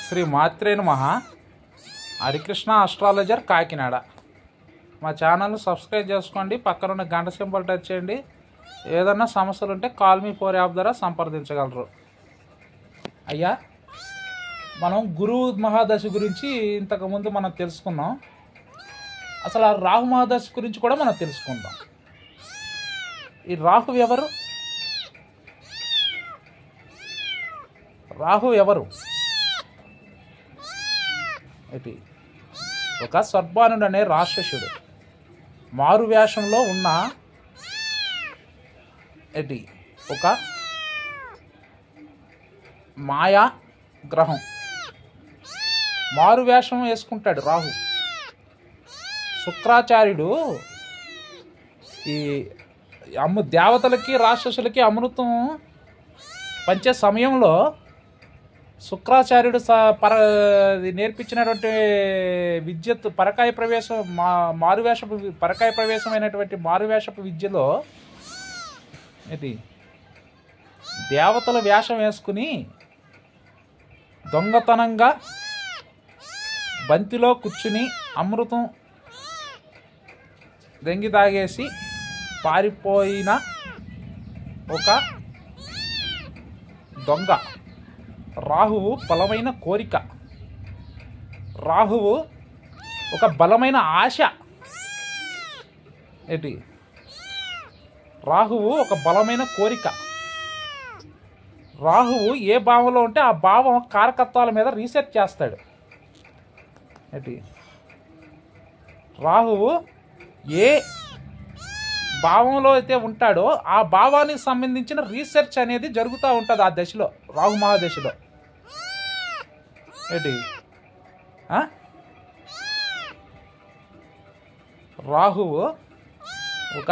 శ్రీ మాత్రే నమః. హరికృష్ణ ఆస్ట్రాలజర్ కాకినాడ. మా ఛానల్ని సబ్స్క్రైబ్ చేసుకోండి, పక్కనున్న గంట సింబల్ టచ్ చేయండి. ఏదన్నా సమస్యలు ఉంటే కాల్ మీ 4 యాప్ ద్వారా సంప్రదించగలరు. అయ్యా, మనం గురువు మహాదశ గురించి ఇంతకుముందు మనం తెలుసుకున్నాం. అసలు ఆ రాహు మహాదశ గురించి కూడా మనం తెలుసుకుందాం. ఈ రాహు ఎవరు? రాహు ఎవరు? ఇది ఒక సర్బానుడు అనే రాక్షసుడు మారు వేషంలో ఉన్న ఇది ఒక మాయా గ్రహం. మారు వేషం వేసుకుంటాడు రాహు. శుక్రాచార్యుడు ఈ దేవతలకి రాక్షసులకి అమృతం పంచే సమయంలో శుక్రాచార్యుడు నేర్పించినటువంటి విద్యత్ పరకాయ ప్రవేశం మారువేషపు పరకాయ ప్రవేశమైనటువంటి మారువేషపు విద్యలో ఇది దేవతల వేషం వేసుకుని దొంగతనంగా బంతిలో కూర్చుని అమృతం దెంగి తాగేసి పారిపోయిన ఒక దొంగ. రాహువు బలమైన కోరిక, రాహువు ఒక బలమైన ఆశ. ఏంటి? రాహువు ఒక బలమైన కోరిక. రాహువు ఏ భావంలో ఉంటే ఆ భావం కారకత్వాల మీద రీసెర్చ్ చేస్తాడు. ఏంటి? రాహువు ఏ భావంలో అయితే ఉంటాడో ఆ భావానికి సంబంధించిన రీసెర్చ్ అనేది జరుగుతూ ఉంటుంది ఆ దశలో, రాహు మహాదశలో. ఏంటి? రాహువు ఒక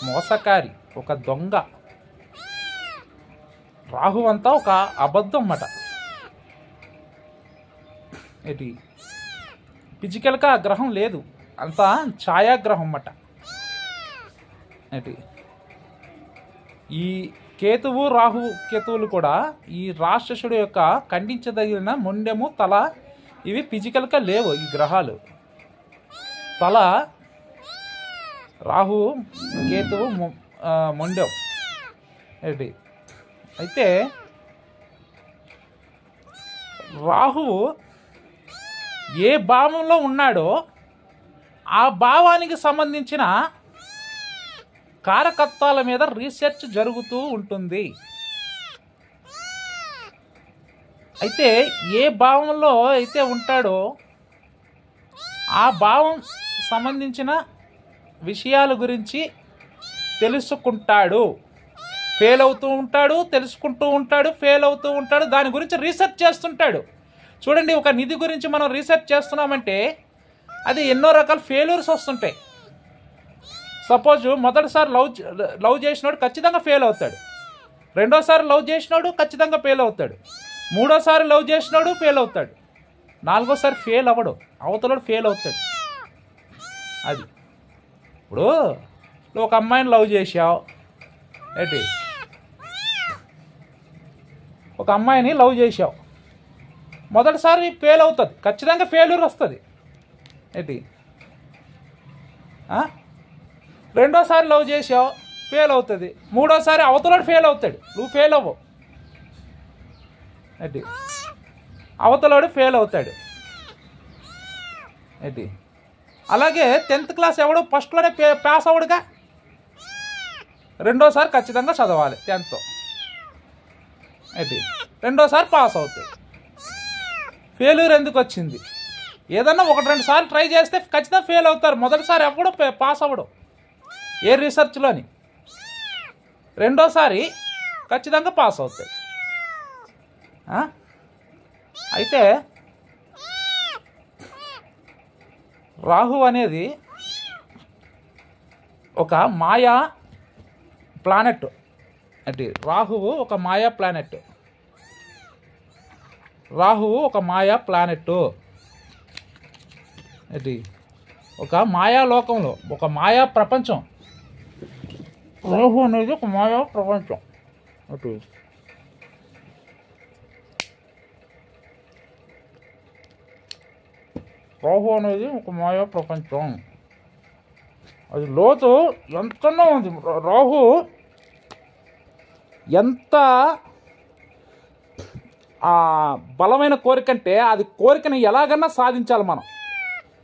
మోసకారి, ఒక దొంగ. రాహు అంతా ఒక అబద్ధం అన్నమాట. ఏంటి? ఫిజికల్గా ఆ గ్రహం లేదు, అంతా ఛాయాగ్రహం అన్నమాట. ఏంటి? ఈ కేతువు రాహు కేతువులు కూడా ఈ రాక్షసుడు యొక్క ఖండించదగిన మొండెము తల, ఇవి ఫిజికల్గా లేవు ఈ గ్రహాలు. తల రాహు కేతువు మొండెం. ఏంటి? అయితే రాహువు ఏ భావంలో ఉన్నాడో ఆ భావానికి సంబంధించిన కారకత్వాల మీద రీసెర్చ్ జరుగుతూ ఉంటుంది. అయితే ఏ భావంలో అయితే ఉంటాడో ఆ భావం సంబంధించిన విషయాల గురించి తెలుసుకుంటాడు. ఫెయిల్ అవుతూ ఉంటాడు, తెలుసుకుంటూ ఉంటాడు, ఫెయిల్ అవుతూ ఉంటాడు, దాని గురించి రీసెర్చ్ చేస్తుంటాడు. చూడండి, ఒక నిధి గురించి మనం రీసెర్చ్ చేస్తున్నామంటే అది ఎన్నో రకాల ఫెయిల్యూర్స్ వస్తుంటాయి. సపోజ్ మొదటిసారి లవ్ చేసినోడు ఖచ్చితంగా ఫెయిల్ అవుతాడు, రెండోసారి లవ్ చేసినోడు ఖచ్చితంగా ఫెయిల్ అవుతాడు, మూడోసారి లవ్ చేసినోడు ఫెయిల్ అవుతాడు, నాలుగోసారి ఫెయిల్ అవ్వడు, అవతలోడు ఫెయిల్ అవుతాడు. అది ఇప్పుడు నువ్వు ఒక అమ్మాయిని లవ్ చేసావు. ఏంటి? ఒక అమ్మాయిని లవ్ చేసావు, మొదటిసారి ఫెయిల్ అవుతుంది, ఖచ్చితంగా ఫెయిల్యూర్ వస్తుంది. ఏంటి? రెండోసారి లవ్ చేసావు, ఫెయిల్ అవుతుంది, మూడోసారి అవతలోడు ఫెయిల్ అవుతాడు, నువ్వు ఫెయిల్ అవ్వవు. ఏంటి? అవతలోడు ఫెయిల్ అవుతాడు. ఏంటి? అలాగే 10th క్లాస్ ఎవడు ఫస్ట్లోనే పాస్ అవ్వడుగా, రెండోసారి ఖచ్చితంగా చదవాలి 10th. ఏంటి? రెండోసారి పాస్ అవుతాయి. ఫెయిల్యూర్ ఎందుకు వచ్చింది? ఏదన్నా 1-2 సార్లు ట్రై చేస్తే ఖచ్చితంగా ఫెయిల్ అవుతారు, మొదటిసారి ఎప్పుడు పాస్ అవ్వడు ఏ రీసెర్చ్లోని. రెండోసారి ఖచ్చితంగా పాస్ అవుతాయి. అయితే రాహు అనేది ఒక మాయా ప్లానెట్. అంటే రాహువు ఒక మాయా ప్లానెట్. రాహువు ఒక మాయా ప్లానెట్. అది ఒక మాయా లోకంలో, ఒక మాయా ప్రపంచం. రాహు అనేది ఒక మాయా ప్రపంచం. అటు రాహు అనేది ఒక మాయా ప్రపంచం. అది లోతు ఎంతనో ఉంది. రాహు ఎంత బలమైన కోరిక అంటే అది కోరికని ఎలాగైనా సాధించాలి, మనం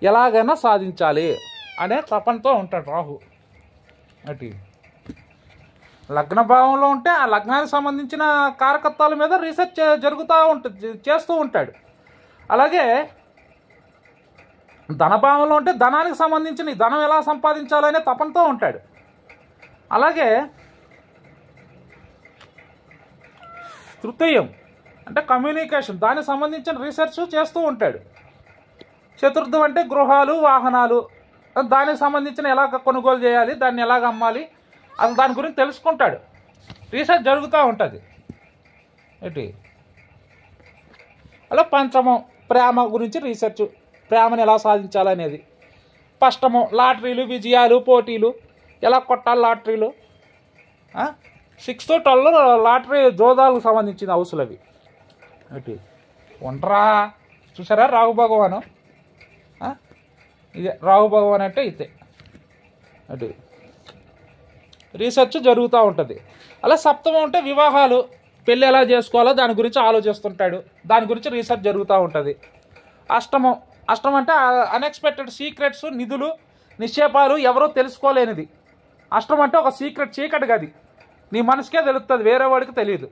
ఎలాగైనా సాధించాలి అనే తపనతో ఉంటాడు రాహు. అటు లగ్న భావంలో ఉంటే ఆ లగ్నానికి సంబంధించిన కారకత్వాల మీద రీసెర్చ్ జరుగుతూ ఉంటుంది, చేస్తూ ఉంటాడు. అలాగే ధనభావంలో ఉంటే ధనానికి సంబంధించిన ధనం ఎలా సంపాదించాలనే తపనతో ఉంటాడు. అలాగే తృతీయం అంటే కమ్యూనికేషన్, దానికి సంబంధించిన రీసెర్చ్ చేస్తూ ఉంటాడు. చతుర్థం అంటే గృహాలు, వాహనాలు, దానికి సంబంధించిన ఎలాగ కొనుగోలు చేయాలి, దాన్ని ఎలాగ అమ్మాలి, అసలు దాని గురించి తెలుసుకుంటాడు. రీసెర్చ్ జరుగుతూ ఉంటుంది. ఏంటి అలా పంచమం ప్రేమ గురించి రీసెర్చ్, ప్రేమను ఎలా సాధించాలనేది. షష్టమం లాటరీలు, విజయాలు, పోటీలు, ఎలా కొట్టాలి లాటరీలు. 6 to 12 లాటరీ జోదాలకు సంబంధించిన హౌసులు అవి. ఏంటి ఉండరా చూసారా రాహు భగవాను, ఇదే రాహు భగవాన్ అంటే ఇదే. అటు రీసెర్చ్ జరుగుతూ ఉంటుంది. అలా సప్తమం అంటే వివాహాలు, పెళ్ళి ఎలా చేసుకోవాలో దాని గురించి ఆలోచిస్తుంటాడు, దాని గురించి రీసెర్చ్ జరుగుతూ ఉంటుంది. అష్టమం అంటే అన్ఎక్స్పెక్టెడ్ సీక్రెట్స్, నిధులు, నిక్షేపాలు ఎవరో తెలుసుకోలేనిది. అష్టమం అంటే ఒక సీక్రెట్, చీకటి గది, నీ మనసుకే తెలుస్తుంది, వేరే వాడికి తెలియదు,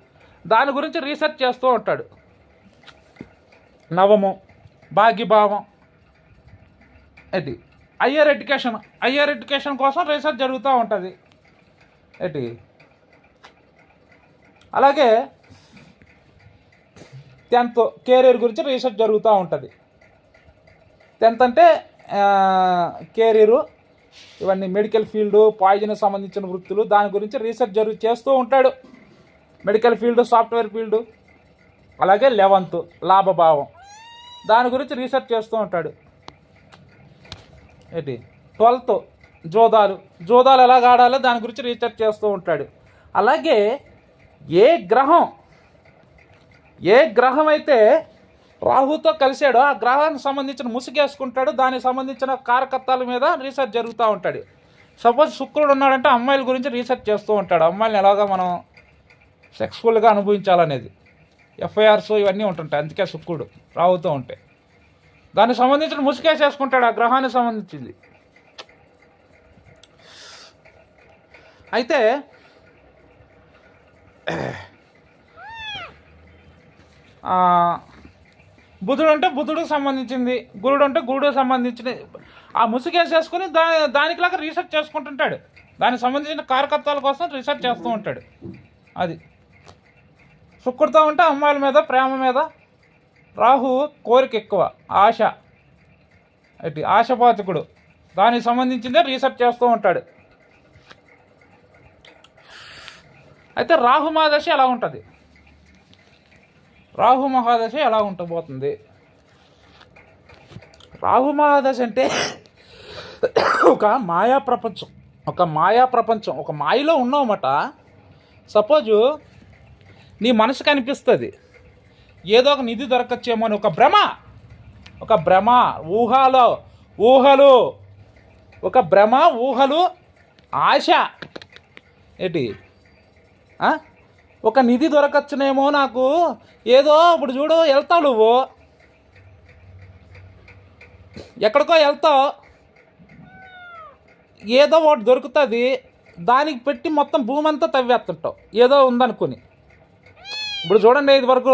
దాని గురించి రీసెర్చ్ చేస్తూ ఉంటాడు. నవమం భాగ్యభావం. ఏంటి హయ్యర్ ఎడ్యుకేషన్ కోసం రీసెర్చ్ జరుగుతూ ఉంటుంది. ఏంటి అలాగే 10th కెరీర్ గురించి రీసెర్చ్ జరుగుతూ ఉంటుంది. 10th అంటే కెరీరు, ఇవన్నీ మెడికల్ ఫీల్డు, పాయిజన్కి సంబంధించిన వృత్తులు, దాని గురించి రీసెర్చ్ చేస్తూ ఉంటాడు. Medical field, software field. అలాగే 11th లాభభావం, దాని గురించి రీసెర్చ్ చేస్తూ ఉంటాడు. ఏంటి 12th జోదాలు ఎలాగ ఆడాలో దాని గురించి రీసెర్చ్ చేస్తూ ఉంటాడు. అలాగే ఏ గ్రహం అయితే రాహుతో కలిశాడో ఆ గ్రహానికి సంబంధించిన ముసుగేసుకుంటాడు, దానికి సంబంధించిన కారకత్వాల మీద రీసెర్చ్ జరుగుతూ ఉంటాడు. సపోజ్ శుక్రుడు ఉన్నాడంటే అమ్మాయిల గురించి రీసెర్చ్ చేస్తూ ఉంటాడు, అమ్మాయిని ఎలాగా మనం సెక్స్ఫుల్గా అనుభవించాలనేది. ఎఫ్ఐఆర్స్ ఇవన్నీ ఉంటుంటాయి, అందుకే శుక్రుడు రాహుతో ఉంటే దానికి సంబంధించిన ముసుగేసేసుకుంటాడు ఆ గ్రహానికి సంబంధించింది. అయితే బుధుడు అంటే బుధుడికి సంబంధించింది, గురుడు అంటే గురుడికి సంబంధించిన ఆ ముసుగేసేసుకుని దానికిలాగా రీసెర్చ్ చేసుకుంటుంటాడు, దానికి సంబంధించిన కారకత్వాల కోసం రీసెర్చ్ చేస్తూ ఉంటాడు. అది శుక్రుడితో ఉంటే అమ్మాయిల మీద, ప్రేమ మీద. రాహు కోరిక ఎక్కువ, ఆశ, అటు ఆశపాతకుడు, దానికి సంబంధించిందే రీసెర్చ్ చేస్తూ ఉంటాడు. అయితే రాహు మహాదశ ఎలా ఉంటుంది, రాహు మహాదశ ఎలా ఉండబోతుంది? రాహు మహాదశ అంటే ఒక మాయా ప్రపంచం, ఒక మాయలో ఉన్నామట. సపోజు నీ మనసుకు అనిపిస్తుంది ఏదో ఒక నిధి దొరకచ్చేమో అని, ఒక భ్రమ, ఊహలు, ఆశ. ఏంటి ఒక నిధి దొరకచ్చునేమో నాకు, ఏదో ఇప్పుడు చూడు వెళ్తావు నువ్వు ఎక్కడికో వెళ్తావు, ఏదో ఒకటి దొరుకుతుంది, దానికి పెట్టి మొత్తం భూమి అంతా తవ్వేస్తుంటావు ఏదో ఉందనుకుని. ఇప్పుడు చూడండి, ఇది వరకు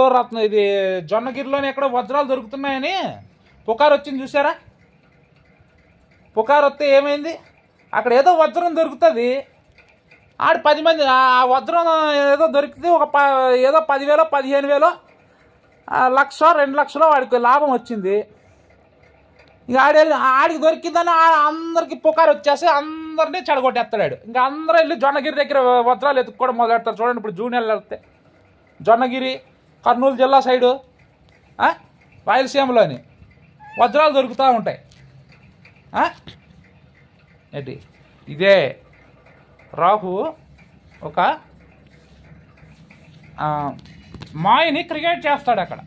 ఇది జొన్నగిరిలోనే ఎక్కడో వజ్రాలు దొరుకుతున్నాయని పుకారు వచ్చింది చూసారా? పుకారు వస్తే ఏమైంది, అక్కడ ఏదో వజ్రం దొరుకుతుంది, 10 మంది ఆ వజ్రం ఏదో దొరికితే ఏదో 10,000 15,000 1,00,000 2,00,000 వాడికి లాభం వచ్చింది. ఇక ఆడికి దొరికిందని అందరికి పుకారు వచ్చేసి అందరినీ చెడగొట్టేస్తాడు. ఇంకా అందరూ వెళ్ళి జొన్నగిరి దగ్గర వజ్రాలు ఎత్తుక్కోవడం మొదలెడతారు. చూడండి, ఇప్పుడు జూనియర్లు వెళ్తే జొన్నగిరి, కర్నూలు జిల్లా సైడు, రాయలసీమలోని వజ్రాలు దొరుకుతూ ఉంటాయి. ఏంటి ఇదే రాహు ఒక మాయని క్రియేట్ చేస్తాడు అక్కడ.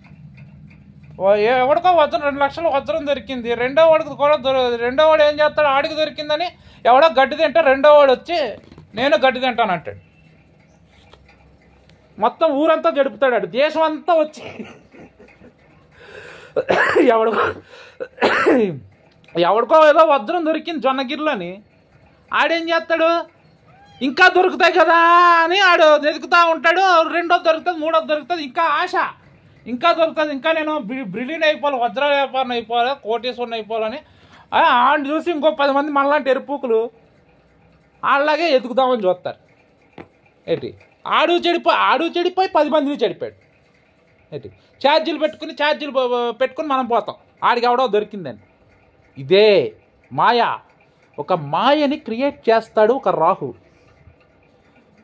ఎవడికో వజ్రం 2 లక్షల వజ్రం దొరికింది. రెండో వాడికి కూడా రెండో వాడు ఏం చేస్తాడు, ఆడికి దొరికిందని ఎవడో గడ్డి తింటే రెండో వాడు వచ్చి నేను గడ్డి తింటాను అంటాడు. మొత్తం ఊరంతా జడుపుతాడు, దేశం అంతా వచ్చి ఎవడికో ఏదో వజ్రం దొరికింది జొన్నగిరిలోని, ఆడేం చేస్తాడు, ఇంకా దొరుకుతాయి కదా అని ఆడు వెతుకుతూ ఉంటాడు. రెండోది దొరుకుతుంది, మూడోది దొరుకుతుంది, ఇంకా ఆశ, ఇంకా దొరుకుతుంది, ఇంకా నేను బ్రిలియన్ అయిపోవాలి, వజ్ర వ్యాపారం అయిపోవాలి, కోటేశ్వరుని అయిపోవాలని ఆడిని చూసి ఇంకో 10 మంది మనలాంటి ఎరుపుకులు అలాగే ఎతుకుదామని చూస్తారు. ఏంటి ఆడు చెడిపోయి 10 మందిని చెడిపాడు. ఏంటి ఛార్జీలు పెట్టుకుని మనం పోతాం ఆడికి ఎవడో దొరికిందని. ఇదే మాయ. ఒక మాయని క్రియేట్ చేస్తాడు ఒక రాహు,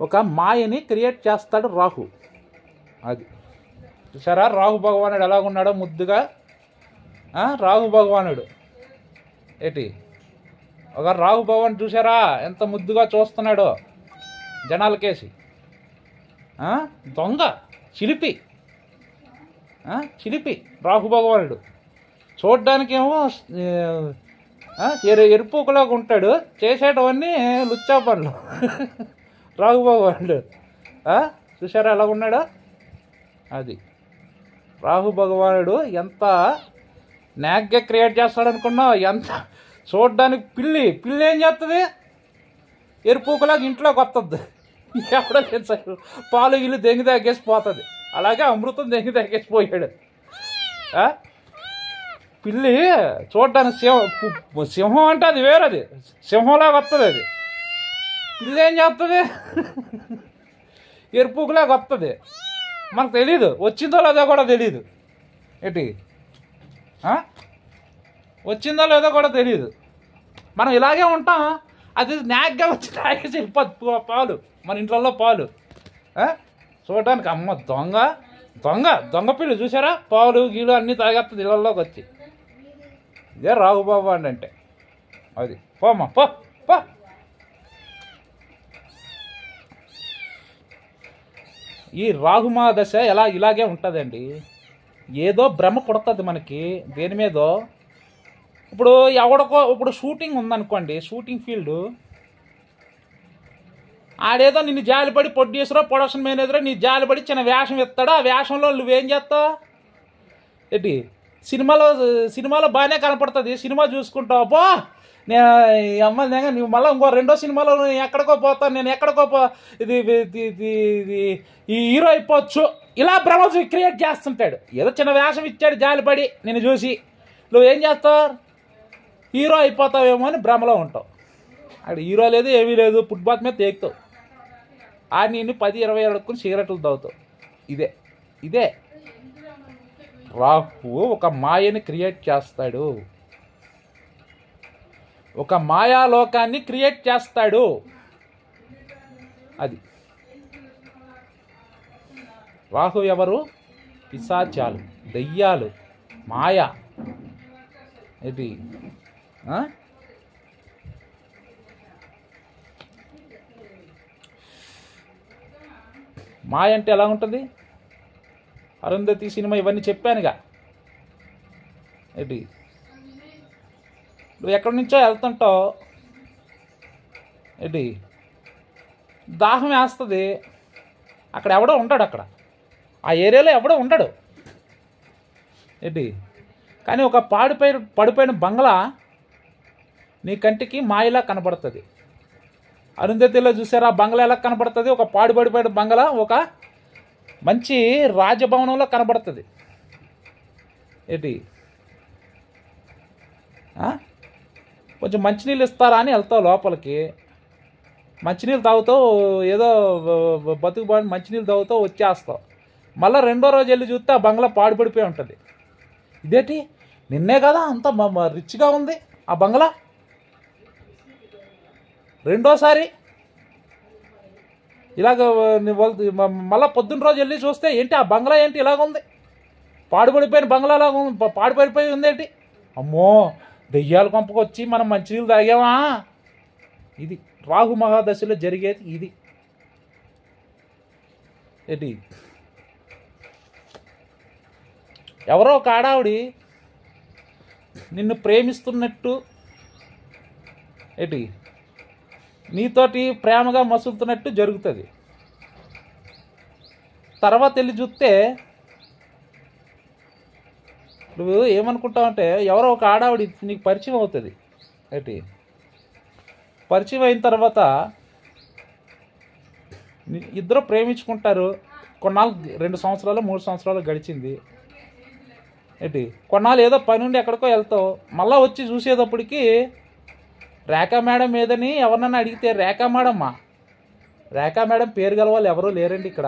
ఒక మాయని క్రియేట్ చేస్తాడు రాహు. అది చూసారా రాహు భగవానుడు ఎలాగున్నాడో ముద్దుగా. రాహు భగవానుడు ఏంటి ఒక రాహు భగవాన్ చూసారా ఎంత ముద్దుగా చూస్తున్నాడో జనాలకేసి. దొంగ చిలిపి రాహు భగవానుడు చూడ్డానికేమో ఎరుపుకులాగా ఉంటాడు, చేసేటవన్నీ లుచ్చా పనులు. రాహు భగవానుడు చూసారా ఎలా ఉన్నాడో. అది రాహు భగవానుడు ఎంత నాగ్గా క్రియేట్ చేస్తాడు అనుకున్నావు. ఎంత చూడడానికి పిల్లి ఏం చేస్తుంది, ఎరుపుకులాగా ఇంట్లోకి వస్తుంది, ఎవడో లేదు పాలు గిల్లు దెంగి తగ్గేసి పోతుంది. అలాగే అమృతం దెంగి తగ్గేసి పోయాడు. పిల్లి చూడడానికి సింహం అంటే అది వేరది, సింహంలాగా వస్తుంది. అది పిల్లి ఏం చేస్తుంది, ఎరుపుకులాగా వస్తుంది. మనకు తెలీదు వచ్చిందో లేదో కూడా తెలీదు. ఏంటి వచ్చిందో లేదో కూడా తెలియదు. మనం ఇలాగే ఉంటాం, అది నాగ్గా వచ్చి తాగేసి వెళ్ళిపోద్ది పాలు, మన ఇంట్లో పాలు. చూడడానికి అమ్మ దొంగ పిల్లి చూసారా, పాలు గీలు అన్నీ తాగేస్తుంది ఇళ్ళల్లోకి వచ్చి. ఇదే రాఘుబాబు అంటే. అది పోమ్మా పో. ఈ రాహుమా దశ ఇలాగే ఉంటుందండి. ఏదో భ్రమ పుడుతుంది మనకి దేని మీదో. ఇప్పుడు షూటింగ్ ఉందనుకోండి, షూటింగ్ ఫీల్డ్, ఆడేదో నిన్ను జాలిపడి ప్రొడ్యూసరో ప్రొడక్షన్ మేనేజరో నీ జాలిపడి చిన్న వేషం ఇస్తాడు. ఆ వేషంలో నువ్వేం చేస్తావు, ఏంటి సినిమాలో బాగానే కనపడుతుంది, సినిమా చూసుకుంటావు. పో నేను అమ్మ నువ్వు మళ్ళీ ఇంకో రెండో సినిమాలో ఎక్కడికో పోతాను, నేను ఎక్కడికో ఇది ఈ హీరో అయిపోవచ్చు, ఇలా భ్రమ క్రియేట్ చేస్తుంటాడు. ఏదో చిన్న వేషం ఇచ్చాడు జాలిపడి నిన్ను చూసి, నువ్వేం చేస్తావు, హీరో అయిపోతావేమో అని భ్రమలో ఉంటావు. అక్కడ హీరో లేదు ఏమీ లేదు, ఫుట్బాత్ మీద తేకుతావు. నేను 10-20 అడుక్కుని సిగరెట్లు తాగుతావు. ఇదే రాహు ఒక మాయని క్రియేట్ చేస్తాడు, ఒక మాయాలోకాన్ని క్రియేట్ చేస్తాడు. అది రాహు ఎవరు, పిశాచాలు, దయ్యాలు, మాయ. ఇది మాయ అంటే ఎలా ఉంటుంది, అరుంధతి సినిమా ఇవన్నీ చెప్పానుగా. ఏంటి నువ్వు ఎక్కడి నుంచో వెళ్తుంటావు, ఏంటి దాహం వేస్తుంది, అక్కడ ఎవడో ఉంటాడు, అక్కడ ఆ ఏరియాలో ఎవడో ఉండడు. ఏంటి కానీ ఒక పడిపోయిన బంగ్లా నీ కంటికి మాయలా కనబడుతుంది. అరుంధతిలో చూసారా బంగ్లా ఎలా కనబడుతుంది, ఒక పడిపోయిన బంగ్లా ఒక మంచి రాజభవనంలో కనబడుతుంది. ఏంటి కొంచెం మంచినీళ్ళు ఇస్తారా అని వెళ్తావు లోపలికి, మంచినీళ్ళు తాగుతావు, ఏదో బతుకుబాటు మంచినీళ్ళు తాగుతావు, వచ్చేస్తావు. మళ్ళీ రెండో రోజు వెళ్ళి చూస్తే ఆ బంగ్లా పాడుపడిపోయి ఉంటుంది. ఇదేంటి నిన్నే కదా అంత రిచ్గా ఉంది ఆ బంగ్లా, రెండోసారి ఇలాగ మళ్ళీ పొద్దున్న రోజు వెళ్ళి చూస్తే ఏంటి ఆ బంగ్లా ఏంటి ఇలాగ ఉంది, పాడుపడిపోయిన బంగ్లా లాగా పాడుపడిపోయి ఉంది ఏంటి, అమ్మో దెయ్యాల కొంపకు వచ్చి మనం మంచినీళ్ళు తాగామా. ఇది రాహు మహాదశలో జరిగేది. ఇది ఏంటి ఎవరో ఒక ఆడావిడి నిన్ను ప్రేమిస్తున్నట్టు ఏంటి నీతోటి ప్రేమగా మసులుతున్నట్టు జరుగుతుంది. తర్వాత వెళ్ళి చూస్తే నువ్వు ఏమనుకుంటావంటే ఎవరో ఒక ఆడావిడి నీకు పరిచయం అవుతుంది. ఏంటి పరిచయం అయిన తర్వాత ఇద్దరు ప్రేమించుకుంటారు. కొన్నాళ్ళు 2 సంవత్సరాలు 3 సంవత్సరాలు గడిచింది. ఏంటి కొన్నాళ్ళు ఏదో పని ఉండి ఎక్కడికో వెళ్తావు. మళ్ళీ వచ్చి చూసేటప్పటికి రేఖా మేడం ఏదని ఎవరినన్నా అడిగితే రేఖా మేడం పేరు గల వాళ్ళు ఎవరూ లేరండి ఇక్కడ.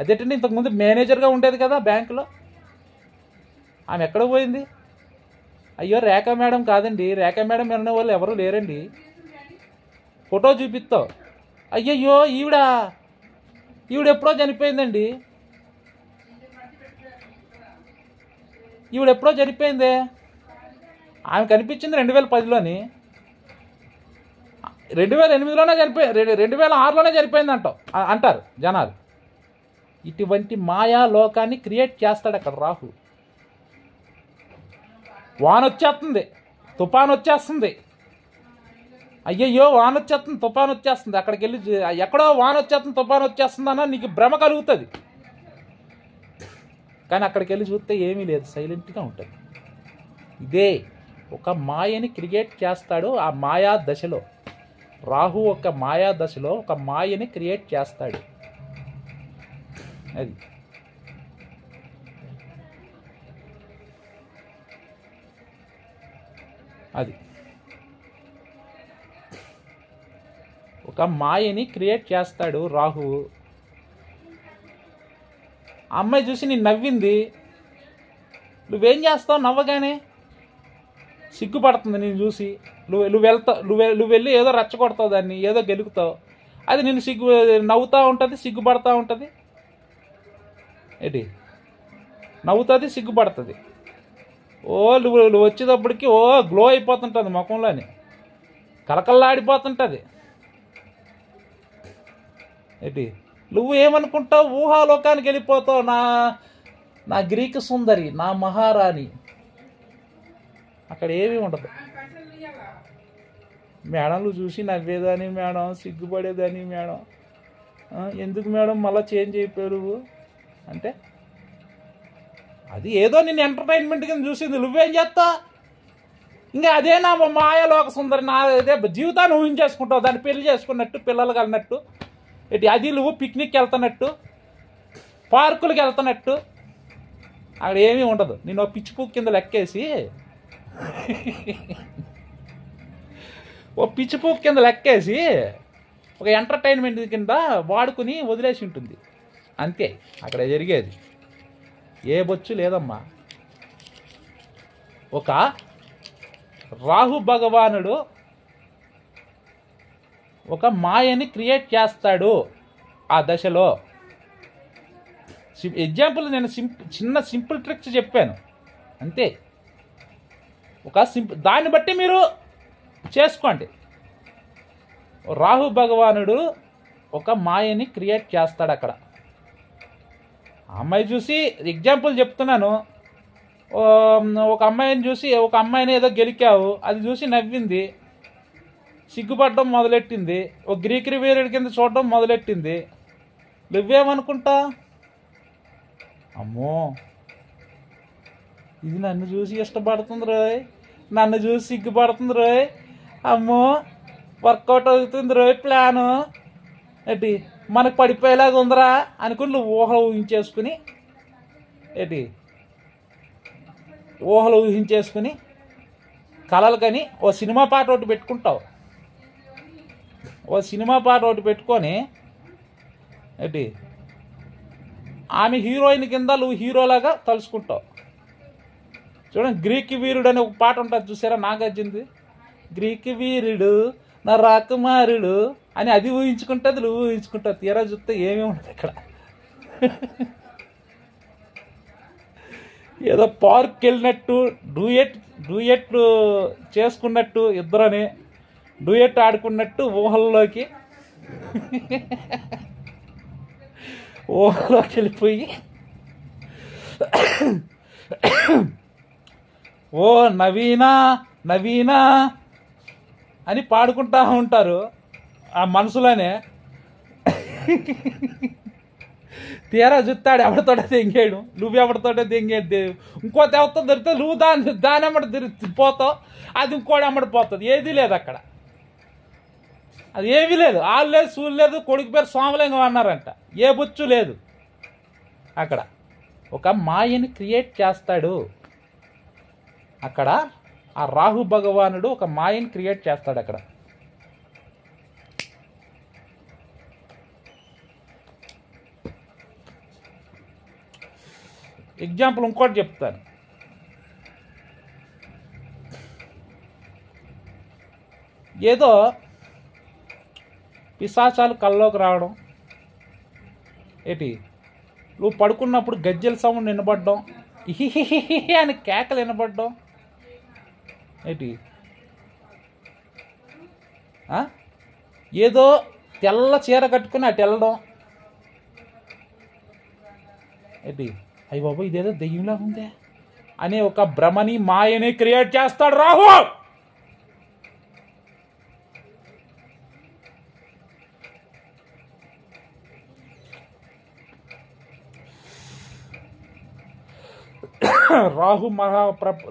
అదేంటండి ఇంతకుముందు మేనేజర్గా ఉండేది కదా బ్యాంకులో, ఆమె ఎక్కడ పోయింది? అయ్యో రేఖా మేడం కాదండి, రేఖా మేడం అనే వాళ్ళు ఎవరూ లేరండి. ఫోటో చూపిస్తావు, అయ్యయ్యో ఈవిడ ఎప్పుడో చనిపోయిందండి, ఎప్పుడో చనిపోయిందే. ఆమె కనిపించింది 2010లోని, 2008లోనే చనిపోయి 2006లోనే చనిపోయింది అంటారు జనాలు. ఇటువంటి మాయా లోకాన్ని క్రియేట్ చేస్తాడు అక్కడ రాహు. వాన వచ్చేస్తుంది, తుఫాను వచ్చేస్తుంది, అయ్యయ్యో వాన వచ్చేస్తుంది తుఫాను వచ్చేస్తుంది, అక్కడికి వెళ్ళి ఎక్కడో వాన వచ్చేస్తుంది తుఫాను వచ్చేస్తుంది అన్న నీకు భ్రమ కలుగుతుంది. కానీ అక్కడికి వెళ్ళి చూస్తే ఏమీ లేదు, సైలెంట్గా ఉంటుంది. ఇదే ఒక మాయని క్రియేట్ చేస్తాడు. ఆ మాయా దశలో రాహు ఒక మాయా దశలో ఒక మాయని క్రియేట్ చేస్తాడు. అది ఒక మాయని క్రియేట్ చేస్తాడు రాహువు. అమ్మాయి చూసి నేను నవ్వింది, నువ్వేం చేస్తావు? నవ్వగానే సిగ్గుపడుతుంది నేను చూసి. నువ్వు వెళ్ళి ఏదో రెచ్చగొడతావు, దాన్ని ఏదో గెలుగుతావు, అది నేను నవ్వుతూ ఉంటుంది, సిగ్గుపడతా ఉంటుంది. ఏంటి నవ్వుతుంది, సిగ్గుపడుతుంది. నువ్వు వచ్చేటప్పటికి గ్లో అయిపోతుంటుంది ముఖంలోని, కలకల్లాడిపోతుంటుంది. ఏంటి నువ్వు ఏమనుకుంటావు? ఊహాలోకానికి వెళ్ళిపోతావు. నా గ్రీకు సుందరి, నా మహారాణి. అక్కడ ఏమీ ఉండదు. మేడంలు చూసి నవ్వేదాని మేడం, సిగ్గుపడేదాని మేడం, ఎందుకు మేడం మళ్ళీ చేంజ్ అయిపోయారు అంటే అది ఏదో నేను ఎంటర్టైన్మెంట్ కింద చూసింది. నువ్వేం చేస్తావు? ఇంకా అదే నా మాయలోక సుందరి, నా అదే జీవితాన్ని ఊహించేసుకుంటావు, దాన్ని పెళ్లి చేసుకున్నట్టు, పిల్లలు కలినట్టు. అది నువ్వు పిక్నిక్కి వెళ్తున్నట్టు, పార్కులకి వెళ్తున్నట్టు. అక్కడ ఏమీ ఉండదు. నేను పిచ్చి పువ్వు కింద లెక్కేసి ఒక ఎంటర్టైన్మెంట్ కింద వాడుకుని వదిలేసి ఉంటుంది. అంతే అక్కడ జరిగేది. ఏ బొచ్చు లేదమ్మా. ఒక రాహు భగవానుడు ఒక మాయని క్రియేట్ చేస్తాడు ఆ దశలో. ఎగ్జాంపుల్ నేను చిన్న సింపుల్ ట్రిక్స్ చెప్పాను అంతే. దాన్ని బట్టి మీరు చేసుకోండి. రాహు భగవానుడు ఒక మాయని క్రియేట్ చేస్తాడు అక్కడ. అమ్మాయి చూసి ఎగ్జాంపుల్ చెప్తున్నాను. ఒక అమ్మాయిని చూసి ఒక అమ్మాయిని ఏదో గెలికావు, అది చూసి నవ్వింది, సిగ్గుపడడం మొదలెట్టింది, ఒక గ్రీక్ వీరుడి కింద చూడడం మొదలెట్టింది. నువ్వేమనుకుంటా? అమ్మో ఇది నన్ను చూసి ఇష్టపడుతుంది రోయ్, నన్ను చూసి సిగ్గుపడుతుంది రోయ్, అమ్మో వర్కౌట్ అవుతుంది రోయ్ ప్లాను, ఏంటి మనకు పడిపోయేలాగా ఉందరా అనుకుని నువ్వు ఊహించేసుకుని కలలు కని ఓ సినిమా పాట ఒకటి పెట్టుకుంటావు. పెట్టుకొని ఆమె హీరోయిన్ కింద నువ్వు హీరోలాగా తలుచుకుంటావు. చూడండి, గ్రీక్ వీరుడు అనే ఒక పాట ఉంటుంది చూసారా, నాగార్జునది. గ్రీక్ వీరుడు నా రాకుమారుడు అని అది ఊహించుకుంటుంది, నువ్వు ఊహించుకుంటావు. తీరా చూస్తే ఏమీ ఉండదు ఇక్కడ. ఏదో పార్క్కి వెళ్ళినట్టు డూయెట్ చేసుకున్నట్టు, ఇద్దరని డూయెట్ ఆడుకున్నట్టు ఊహల్లోకి వెళ్ళిపోయి ఓ నవీనా నవీనా అని పాడుకుంటా ఉంటారు ఆ మనసులోనే. తీరా చూస్తాడు ఎవరితోటే దెంగాడు, నువ్వెవరితోటే దెంగాడు. ఇంకో దేవత దొరికితే నువ్వు దాని ఎమ్మడి పోతావు, అది ఇంకోటి ఎమ్మడి పోతుంది. ఏదీ లేదు అక్కడ, అది ఏమీ లేదు. ఆళ్ళు లేదు, సూలు లేదు, కొడుకు పేరు సోమలింగం అన్నారంట. ఏ బొచ్చు లేదు అక్కడ. ఒక మాయని క్రియేట్ చేస్తాడు అక్కడ. ఆ రాహు భగవానుడు ఒక మాయని క్రియేట్ చేస్తాడు అక్కడ. ఎగ్జాంపుల్ ఇంకోటి చెప్తాను. ఏదో పిశాచాలు కల్లోకి రావడం, ఏంటి నువ్వు పడుకున్నప్పుడు గజ్జెల సౌండ్ వినబడ్డం, ఇహిహిహి అని కేకలు వినబడ్డం, ఏంటి ఏదో తెల్ల చీర కట్టుకుని అటు వెళ్ళడం, ఏంటి అయ్యి బాబు ఇదేదో దెయ్యంలా ఉందే అనే ఒక భ్రమని మాయని క్రియేట్ చేస్తాడు రాహు.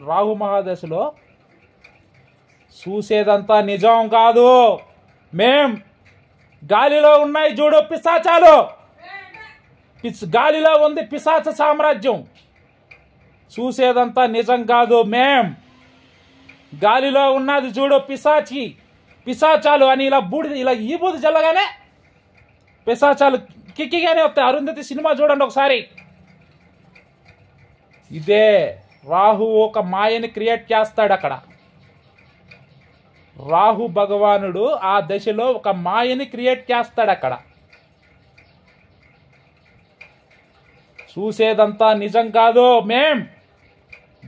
రాహు మహాదశలో చూసేదంతా నిజం కాదు. గాలిలో ఉన్నాయి చూడు పిశాచాలు, గాలిలో ఉంది పిశాచ సామ్రాజ్యం. చూసేదంతా నిజం కాదు. గాలిలో ఉన్నది చూడు పిశాచాలు అని ఇలా ఈ బూది చల్లగానే పిశాచాలు కిక్కిగానే వస్తాయి. అరుంధతి సినిమా చూడండి ఒకసారి. ఇదే రాహు ఒక మాయని క్రియేట్ చేస్తాడు అక్కడ. రాహు భగవానుడు ఆ దశలో ఒక మాయని క్రియేట్ చేస్తాడు అక్కడ. చూసేదంతా నిజం కాదు,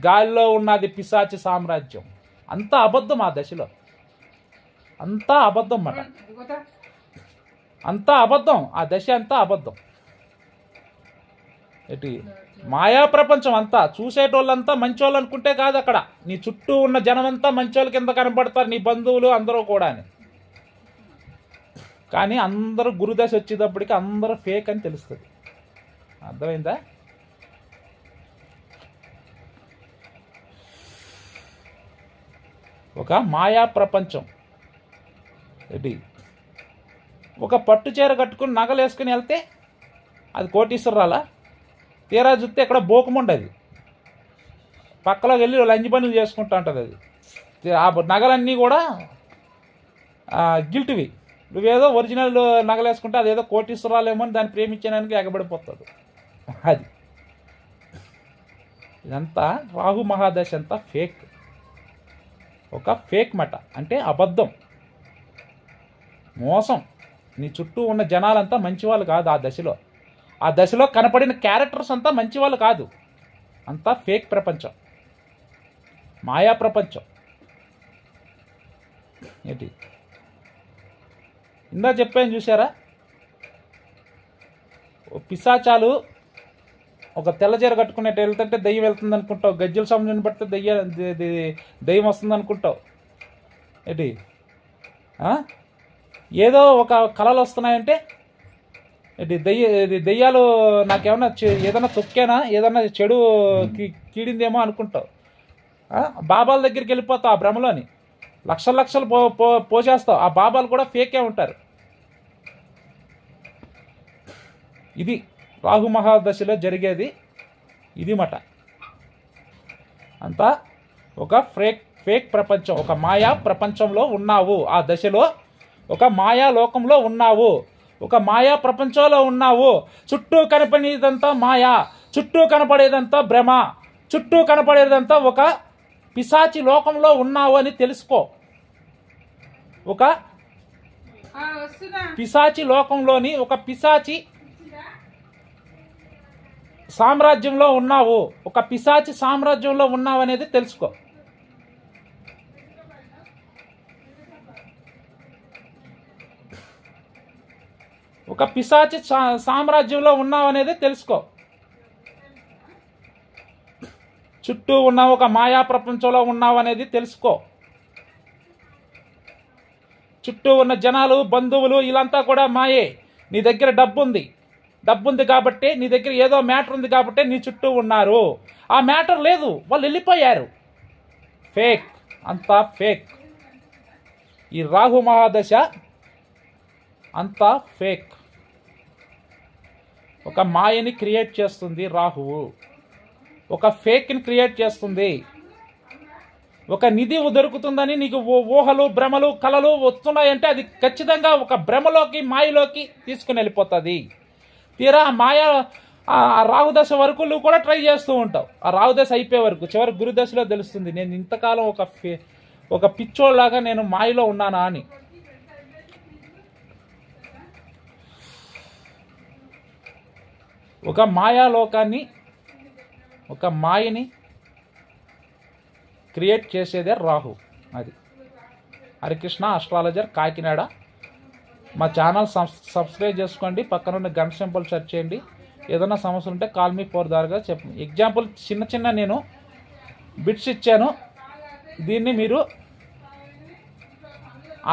గాలిలో ఉన్నది పిశాచి సామ్రాజ్యం. అంతా అబద్ధం ఆ దశలో, అంతా అబద్ధం మాట, అంతా అబద్ధం. ఆ దశ అంతా అబద్ధం. ఏంటి మాయా ప్రపంచం అంతా. చూసేటోళ్ళంతా మంచోళ్ళు అనుకుంటే కాదు అక్కడ. నీ చుట్టూ ఉన్న జనం అంతా మంచోళ్ళ కింద కనపడతారు, నీ బంధువులు అందరూ కూడా. కానీ అందరూ గురుదశ వచ్చేటప్పటికి అందరూ ఫేక్ అని తెలుస్తుంది. అర్థమైందా? ఒక మాయా ప్రపంచం. ఏంటి ఒక పట్టు చీర కట్టుకుని నగలు వేసుకుని వెళ్తే అది కోటీశ్వరాలా? తీరా చూస్తే ఎక్కడ బోకముండదు, పక్కలోకి వెళ్ళి లంచి పనులు చేసుకుంటూ ఉంటుంది. అది ఆ నగలన్నీ కూడా గిల్ట్వి. నువ్వేదో ఒరిజినల్ నగలు వేసుకుంటే అదేదో కోటీశ్వరాలేమో అని దాన్ని ప్రేమించడానికి ఎగబడిపోతాడు. అది ఇదంతా రాహు మహాదశ అంతా ఫేక్, ఒక ఫేక్ మాట. అంటే అబద్ధం, మోసం. నీ చుట్టూ ఉన్న జనాలంతా మంచివాళ్ళు కాదు. ఆ దశలో కనపడిన క్యారెక్టర్స్ అంతా మంచివాళ్ళు కాదు. అంతా ఫేక్ ప్రపంచం, మాయా ప్రపంచం. ఏంటి ఇందా చెప్పాను చూసారా? పిశాచాలు ఒక తెల్లచీర కట్టుకునేట్టు వెళ్తుంటే దెయ్యం వెళ్తుంది అనుకుంటావు, గజ్జల సమయం పడితే దెయ్యం వస్తుంది అనుకుంటావు. ఏంటి ఏదో ఒక కళలు వస్తున్నాయంటే ఏంటి దెయ్యాలు నాకేమన్నా ఏదన్నా తొక్కానా, ఏదన్నా చెడు కీడిందేమో అనుకుంటావు. బాబాల దగ్గరికి వెళ్ళిపోతావు ఆ భ్రమలోని, లక్షలు పోసేస్తావు. ఆ బాబాలు కూడా ఫేకే ఉంటారు. ఇది రాహు మహాదశలో జరిగేది ఇది మాట. అంతా ఒక ఫేక్ ప్రపంచం, ఒక మాయా ప్రపంచంలో ఉన్నావు. ఆ దశలో ఒక మాయా లోకంలో ఉన్నావు, ఒక మాయా ప్రపంచంలో ఉన్నావు. చుట్టూ కనపడేదంతా మాయా, చుట్టూ కనపడేదంతా భ్రమ, చుట్టూ కనపడేదంతా ఒక పిశాచి లోకంలో ఉన్నావు అని తెలుసుకో. ఒక పిశాచి లోకంలోని ఒక పిశాచి సామ్రాజ్యంలో ఉన్నావు, ఒక పిశాచి సామ్రాజ్యంలో ఉన్నావు అనేది తెలుసుకో. ఒక పిశాచి సామ్రాజ్యంలో ఉన్నావు అనేది తెలుసుకో. చుట్టూ ఉన్న ఒక మాయా ప్రపంచంలో ఉన్నావు అనేది తెలుసుకో. చుట్టూ ఉన్న జనాలు, బంధువులు వీళ్ళంతా కూడా మాయే. నీ దగ్గర డబ్బు ఉంది కాబట్టి, నీ దగ్గర ఏదో మ్యాటర్ ఉంది కాబట్టి నీ చుట్టూ ఉన్నారు. ఆ మ్యాటర్ లేదు, వాళ్ళు వెళ్ళిపోయారు. ఫేక్, అంతా ఫేక్. ఈ రాహు మహాదశ అంతా ఫేక్. ఒక మాయని క్రియేట్ చేస్తుంది రాహువు, ఒక ఫేక్ని క్రియేట్ చేస్తుంది. ఒక నిధి దొరుకుతుందని నీకు ఊహలు, భ్రమలు, కలలు వస్తున్నాయంటే అది ఖచ్చితంగా ఒక భ్రమలోకి, మాయలోకి తీసుకుని వెళ్ళిపోతుంది. తీరా ఆ మాయ ఆ రాహుదశ వరకు నువ్వు కూడా ట్రై చేస్తూ ఉంటావు. ఆ రాహుదశ అయిపోయే వరకు, చివరి గురుదశలో తెలుస్తుంది నేను ఇంతకాలం ఒక పిచ్చోళ్ళలాగా నేను మాయలో ఉన్నానా అని. ఒక మాయాలోకాన్ని, ఒక మాయని క్రియేట్ చేసేదే రాహు. అది హరికృష్ణ ఆస్ట్రాలజర్ కాకినాడ. మా ఛానల్ సబ్స్క్రైబ్ చేసుకోండి, పక్కనున్న గంట సింబల్ సెర్చ్ చేయండి. ఏదైనా సమస్యలు ఉంటే కాల్ మీ 4 ద్వారా చెప్పండి. ఎగ్జాంపుల్ చిన్న నేను బిట్స్ ఇచ్చాను, దీన్ని మీరు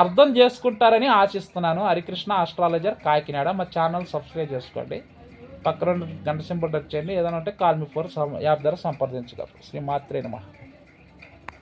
అర్థం చేసుకుంటారని ఆశిస్తున్నాను. హరికృష్ణ ఆస్ట్రాలజర్ కాకినాడ. మా ఛానల్ సబ్స్క్రైబ్ చేసుకోండి, పక్కన గంట సింబల్ టచ్ చేయండి. ఏదైనా ఉంటే కాల్ మీ 4 యాప్ ద్వారా సంప్రదించగలరు. శ్రీ మాత్రే నమః.